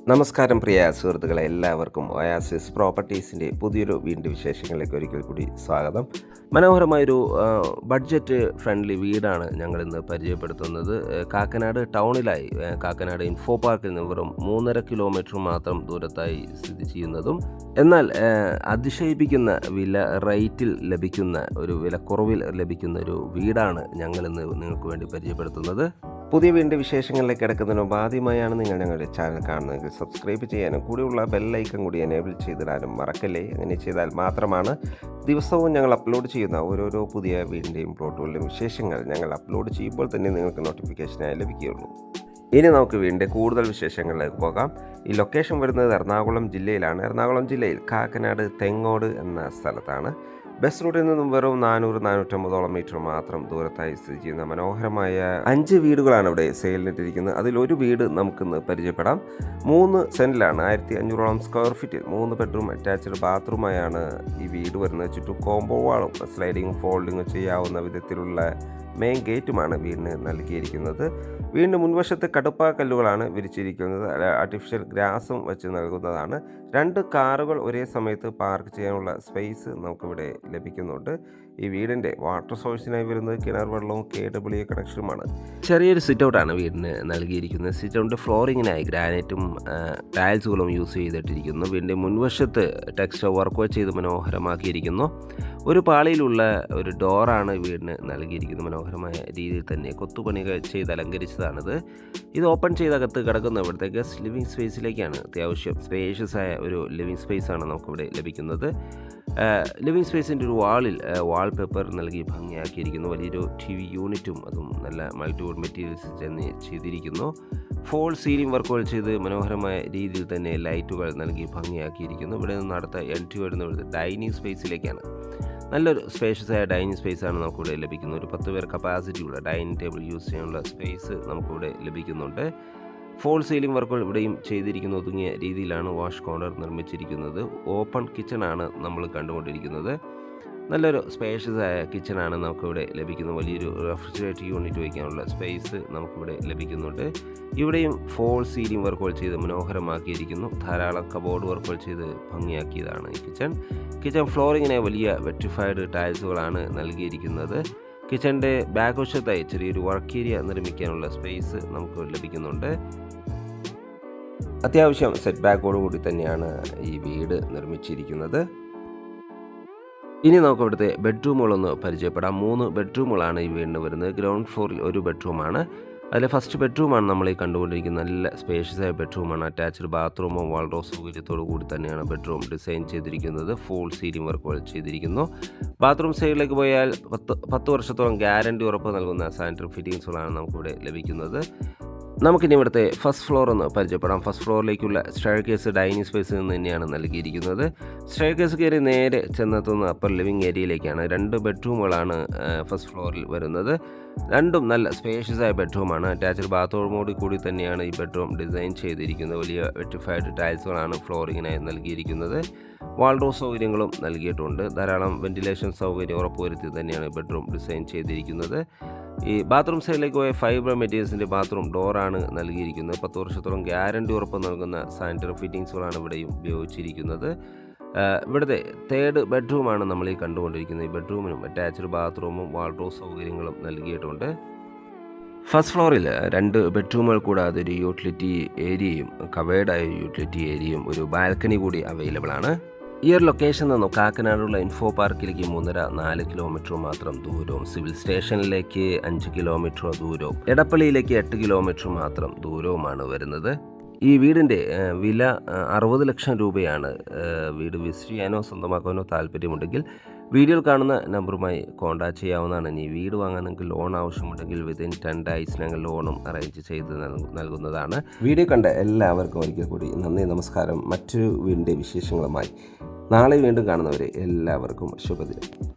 നമസ്കാരം പ്രിയ സുഹൃത്തുക്കളെ, എല്ലാവർക്കും ഒയാസിസ് പ്രോപ്പർട്ടീസിൻ്റെ പുതിയൊരു വീണ്ടും വിശേഷങ്ങളിലേക്ക് ഒരിക്കൽ കൂടി സ്വാഗതം. മനോഹരമായൊരു ബഡ്ജറ്റ് ഫ്രണ്ട്ലി വീടാണ് ഞങ്ങളിന്ന് പരിചയപ്പെടുത്തുന്നത്. കാക്കനാട് ടൗണിലായി, കാക്കനാട് ഇൻഫോ പാർക്കിൽ നിന്ന് വെറും 3.5 കിലോമീറ്റർ മാത്രം ദൂരത്തായി സ്ഥിതി ചെയ്യുന്നതും എന്നാൽ അതിശയിപ്പിക്കുന്ന റേറ്റിൽ ലഭിക്കുന്ന വിലക്കുറവിൽ ലഭിക്കുന്ന ഒരു വീടാണ് ഞങ്ങളിന്ന് നിങ്ങൾക്ക് വേണ്ടി പരിചയപ്പെടുത്തുന്നത്. പുതിയ വീണ്ടും വിശേഷങ്ങളിലേക്ക് കിടക്കുന്നതിന് മുമ്പ് ആദ്യമായാണ് നിങ്ങൾ ഞങ്ങളുടെ ചാനൽ കാണുന്നതെങ്കിൽ സബ്സ്ക്രൈബ് ചെയ്യാനും കൂടിയുള്ള ബെല്ലൈക്കൺ കൂടി എനേബിൾ ചെയ്തിടാനും മറക്കല്ലേ. അങ്ങനെ ചെയ്താൽ മാത്രമാണ് ദിവസവും ഞങ്ങൾ അപ്ലോഡ് ചെയ്യുന്ന ഓരോരോ പുതിയ വീടിൻ്റെയും പ്ലോട്ടുകളുടെയും വിശേഷങ്ങൾ ഞങ്ങൾ അപ്ലോഡ് ചെയ്യുമ്പോൾ തന്നെ നിങ്ങൾക്ക് നോട്ടിഫിക്കേഷനായി ലഭിക്കുകയുള്ളൂ. ഇനി നമുക്ക് വീടിൻ്റെ കൂടുതൽ വിശേഷങ്ങളിലേക്ക് പോകാം. ഈ ലൊക്കേഷൻ വരുന്നത് എറണാകുളം ജില്ലയിലാണ്. എറണാകുളം ജില്ലയിൽ കാക്കനാട് തെങ്ങോട് എന്ന സ്ഥലത്താണ്. ബസ് റൂട്ടിൽ നിന്നും വെറും 450 മീറ്റർ മാത്രം ദൂരത്തായി സ്ഥിതി ചെയ്യുന്ന മനോഹരമായ 5 വീടുകളാണ് ഇവിടെ സെയിലിനിട്ടിരിക്കുന്നത്. അതിലൊരു വീട് നമുക്കിന്ന് പരിചയപ്പെടാം. 3 സെൻറ്റിലാണ്, 1500 സ്ക്വയർ ഫീറ്റിൽ 3 ബെഡ്റൂം അറ്റാച്ച്ഡ് ബാത്റൂമായാണ് ഈ വീട് വരുന്നത്. ചുറ്റും കോമ്പോ വാളും സ്ലൈഡിങ്ങും ഫോൾഡിങ്ങും ചെയ്യാവുന്ന വിധത്തിലുള്ള മെയിൻ ഗേറ്റുമാണ് വീടിന് നൽകിയിരിക്കുന്നത്. വീടിന് മുൻവശത്ത് കടുപ്പാക്കല്ലുകളാണ് വിരിച്ചിരിക്കുന്നത്. ആർട്ടിഫിഷ്യൽ ഗ്രാസും വെച്ച് നൽകുന്നതാണ്. 2 കാറുകൾ ഒരേ സമയത്ത് പാർക്ക് ചെയ്യാനുള്ള സ്പേസ് നമുക്കിവിടെ ലഭിക്കുന്നുണ്ട്. ഈ വീടിൻ്റെ വാട്ടർ സോഴ്സിനായി വരുന്നത് കിണർ വെള്ളവും KWA കണക്ഷനുമാണ്. ചെറിയൊരു സിറ്റ് ഔട്ടാണ് വീടിന് നൽകിയിരിക്കുന്നത്. സിറ്റ് ഔട്ടിൻ്റെ ഫ്ലോറിങ്ങിനായി ഗ്രാനൈറ്റും ടൈൽസുകളും യൂസ് ചെയ്തിട്ടിരിക്കുന്നു. വീടിൻ്റെ മുൻവശത്ത് ടെക്സ്ചർ വർക്ക് ചെയ്ത് മനോഹരമാക്കിയിരിക്കുന്നു. ഒരു പാളിയിലുള്ള ഒരു ഡോറാണ് വീടിന് നൽകിയിരിക്കുന്നത്. മനോഹരമായ രീതിയിൽ തന്നെ കൊത്തുപണികൾ ചെയ്ത് അലങ്കരിച്ചതാണിത്. ഇത് ഓപ്പൺ ചെയ്തകത്ത് കിടക്കുന്ന ഇവിടുത്തെ ഗസ്റ്റ് ലിവിങ് സ്പേസിലേക്കാണ്. അത്യാവശ്യം സ്പേഷ്യസ് ആയ ഒരു ലിവിങ് സ്പേസാണ് നമുക്കിവിടെ ലഭിക്കുന്നത്. ലിവിങ് സ്പേസിൻ്റെ ഒരു വാൾപേപ്പർ നൽകി ഭംഗിയാക്കിയിരിക്കുന്നു. വലിയൊരു TV യൂണിറ്റും അതും നല്ല മൾട്ടിവുഡ് മെറ്റീരിയൽസ് ചെയ്തിരിക്കുന്നു. ഫോൾ സീലിംഗ് വർക്കുകൾ ചെയ്ത് മനോഹരമായ രീതിയിൽ തന്നെ ലൈറ്റുകൾ നൽകി ഭംഗിയാക്കിയിരിക്കുന്നു. ഇവിടെ നിന്ന് അടുത്ത എൻട്രി വരുന്നത് ഡൈനിങ് സ്പേസിലേക്കാണ്. നല്ലൊരു സ്പേഷ്യസ് ആയ ഡൈനിങ് സ്പേസാണ് നമുക്കിവിടെ ലഭിക്കുന്നത്. ഒരു 10 പേർ കപ്പാസിറ്റിയുള്ള ഡൈനിങ് ടേബിൾ യൂസ് ചെയ്യാനുള്ള സ്പേസ് നമുക്കിവിടെ ലഭിക്കുന്നുണ്ട്. ഫോൾ സീലിംഗ് വർക്കുകൾ ഇവിടെയും ചെയ്തിരിക്കുന്ന ഒതുങ്ങിയ രീതിയിലാണ് വാഷ് കോർണർ നിർമ്മിച്ചിരിക്കുന്നത്. ഓപ്പൺ കിച്ചണാണ് നമ്മൾ കണ്ടുകൊണ്ടിരിക്കുന്നത്. നല്ലൊരു സ്പേഷ്യസ് ആയ കിച്ചണാണ് നമുക്കിവിടെ ലഭിക്കുന്നത്. വലിയൊരു റെഫ്രിജറേറ്റർ യൂണിറ്റ് വയ്ക്കാനുള്ള സ്പേസ് നമുക്കിവിടെ ലഭിക്കുന്നുണ്ട്. ഇവിടെയും ഫോൾ സീലിംഗ് വർക്കുകൾ ചെയ്ത് മനോഹരമാക്കിയിരിക്കുന്നു. ധാരാളം കബോർഡ് വർക്കുകൾ ചെയ്ത് ഭംഗിയാക്കിയതാണ് ഈ കിച്ചൺ ഫ്ലോറിങ്ങിനെ വലിയ വെട്രിഫൈഡ് ടൈൽസുകളാണ് നൽകിയിരിക്കുന്നത്. കിച്ചൻ്റെ ബാക്ക് വശത്തായി ചെറിയൊരു വർക്ക് ഏരിയ നിർമ്മിക്കാനുള്ള സ്പേസ് നമുക്ക് ലഭിക്കുന്നുണ്ട്. അത്യാവശ്യം സെറ്റ് ബാക്കോടുകൂടി തന്നെയാണ് ഈ വീട് നിർമ്മിച്ചിരിക്കുന്നത്. ഇനി നമുക്ക് ഇവിടുത്തെ ബെഡ്റൂമുകളൊന്ന് പരിചയപ്പെടാം. 3 ബെഡ്റൂമുകളാണ് ഈ വീടിന് വരുന്നത്. ഗ്രൗണ്ട് ഫ്ലോറിൽ ഒരു ബെഡ്റൂമാണ്. അതിൽ ഫസ്റ്റ് ബെഡ്റൂമാണ് നമ്മൾ ഈ കണ്ടുകൊണ്ടിരിക്കുന്നത്. നല്ല സ്പേഷ്യസ് ആയ ബെഡ്റൂമാണ്. അറ്റാച്ച്ഡ് ബാത്റൂമും വാൾഡ്രോബ് സൗകര്യത്തോടു കൂടി തന്നെയാണ് ബെഡ്റൂം ഡിസൈൻ ചെയ്തിരിക്കുന്നത്. ഫുൾ സീലിംഗ് വർക്കുകൾ ചെയ്തിരിക്കുന്നു. ബാത്റൂം സൈഡിലേക്ക് പോയാൽ 10 വർഷത്തോളം ഗ്യാരണ്ടി ഉറപ്പ് നൽകുന്ന സാനിറ്ററി ഫിറ്റിംഗ്സുകളാണ് നമുക്കിവിടെ ലഭിക്കുന്നത്. നമുക്കിനി ഇവിടുത്തെ ഫസ്റ്റ് ഫ്ലോർ ഒന്ന് പരിചയപ്പെടാം. ഫസ്റ്റ് ഫ്ലോറിലേക്കുള്ള സ്റ്റെയർകേസ് ഡൈനിങ് സ്പേസിൽ നിന്ന് തന്നെയാണ് നൽകിയിരിക്കുന്നത്. സ്റ്റെയർകേസ് കയറി നേരെ ചെന്നെത്തുന്ന അപ്പർ ലിവിങ് ഏരിയയിലേക്കാണ്. 2 ബെഡ്റൂമുകളാണ് ഫസ്റ്റ് ഫ്ലോറിൽ വരുന്നത്. രണ്ടും നല്ല സ്പേഷ്യസ് ആയ ബെഡ്റൂമാണ്. അറ്റാച്ച്ഡ് ബാത്റൂമോട് കൂടി തന്നെയാണ് ഈ ബെഡ്റൂം ഡിസൈൻ ചെയ്തിരിക്കുന്നത്. വലിയ വെട്രിഫൈഡ് ടൈൽസുകളാണ് ഫ്ലോറിങ്ങിനായി നൽകിയിരിക്കുന്നത്. വാൾഡ്രോബ് സൗകര്യങ്ങളും നൽകിയിട്ടുണ്ട്. ധാരാളം വെന്റിലേഷൻ സൗകര്യം ഉറപ്പുവരുത്തി തന്നെയാണ് ബെഡ്റൂം ഡിസൈൻ ചെയ്തിരിക്കുന്നത്. ഈ ബാത്റൂം സൈഡിലേക്ക് പോയ ഫൈബർ മെറ്റീരിയൽസിൻ്റെ ബാത്റൂം ഡോറാണ് നൽകിയിരിക്കുന്നത്. 10 വർഷത്തോളം ഗ്യാരണ്ടി ഉറപ്പ് നൽകുന്ന സാനിറ്ററി ഫിറ്റിംഗ്സുകളാണ് ഇവിടെയും ഉപയോഗിച്ചിരിക്കുന്നത്. ഇവിടുത്തെ 3rd ബെഡ്റൂമാണ് നമ്മൾ ഈ കണ്ടുകൊണ്ടിരിക്കുന്നത്. ഈ ബെഡ്റൂമിനും അറ്റാച്ച്ഡ് ബാത്റൂമും വാൾഡ്രോബ് സൗകര്യങ്ങളും നൽകിയിട്ടുണ്ട്. ഫസ്റ്റ് ഫ്ലോറിൽ 2 ബെഡ്റൂമുകൾ കൂടാതെ ഒരു യൂട്ടിലിറ്റി ഏരിയയും കവേർഡായ യൂട്ടിലിറ്റി ഏരിയയും ഒരു ബാൽക്കണി കൂടി അവൈലബിൾ ആണ്. ഈ ഒരു ലൊക്കേഷൻ നിന്നും കാക്കനാടുള്ള ഇൻഫോ പാർക്കിലേക്ക് 3.5-4 കിലോമീറ്റർ മാത്രം ദൂരവും, സിവിൽ സ്റ്റേഷനിലേക്ക് 5 കിലോമീറ്റർ ദൂരവും, എടപ്പള്ളിയിലേക്ക് 8 കിലോമീറ്റർ മാത്രം ദൂരവുമാണ് വരുന്നത്. ഈ വീടിൻ്റെ വില 60 ലക്ഷം രൂപയാണ്. വീട് വിസിറ്റ് ചെയ്യാനോ സ്വന്തമാക്കാനോ താല്പര്യമുണ്ടെങ്കിൽ വീഡിയോയിൽ കാണുന്ന നമ്പറുമായി കോൺടാക്ട് ചെയ്യാവുന്നതാണ്. ഇനി വീട് വാങ്ങാൻ നിങ്ങൾക്ക് ലോൺ ആവശ്യമുണ്ടെങ്കിൽ വിതിൻ 10 ഡേയ്സിനകം ലോണും അറേഞ്ച് ചെയ്ത് നൽകുന്നതാണ്. വീഡിയോ കണ്ട എല്ലാവർക്കും ഒരിക്കൽ കൂടി നന്ദി, നമസ്കാരം. മറ്റൊരു വീടിൻ്റെ വിശേഷങ്ങളുമായി നാളെ വീണ്ടും കാണുന്നവരെ എല്ലാവർക്കും ശുഭദിനം.